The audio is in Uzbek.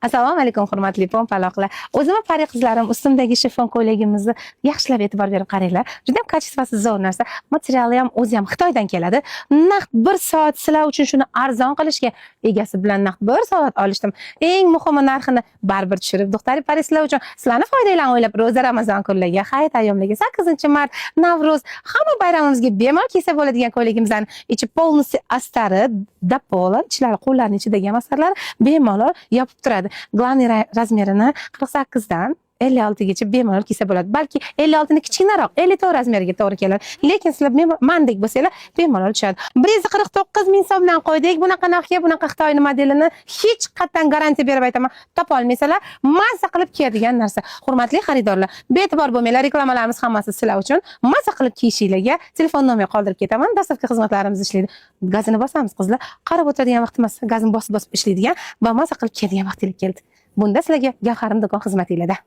Assalomu alaykum hurmatli pompaloqlar. O'zimni pari qizlarim ustimdagi shifon ko'ylagimizni yaxshilab e'tibor berib qaranglar. Juda ham kачествоsi zo'r narsa. Materiali ham o'zi ham Xitoydan keladi. Naqd 1 soat sizlar uchun shuni arzon qilishga egasi bilan naqd 1 soat olishdim. Eng muhimi narxini baribir tushirib doktori pari sizlar uchun sizlarning foydanglarni o'ylab ro'za Ramazon kunlariga, hayit ayyomlariga 8-mart, Navro'z hamma bayramimizga bemalol kiysa bo'ladigan ko'ylagimizdan ichi polnosti astari, dapoli, ichlari qo'llarning ichidagi astarlar bemalol yopib turadi. Glaniy razmerini 48 dan 56 gacha bemalol kiysa bo'ladi. Balki 56 ni kichkinaroq 54 razmeriga to'g'ri keladi. Lekin sizlar mandek bo'lsanglar bemalol tushadi. 149 ming so'mdan qo'ydik. Bunaqa narxga, bunaqa Xitoyning modelini hech qatdan garantiya berib aytaman, topa olmaysizlar. Mazza qilib kiyadigan narsa. Hurmatli xaridorlar, be'tibor bo'lmanglar, reklamalarimiz hammasi sizlar uchun. Mazza qilib kiyishinglarga telefon nomer qoldirib ketaman. Dastlabki xizmatlarimiz ishlaydi. Gazini bosamiz qizlar. Qarab o'tiradigan vaqt emas, gazni bosib-bosib ishlaydigan va mazza qilib kiyadigan vaqtingiz keldi. Bunda sizlarga Gavharim do'kon xizmatinglarda.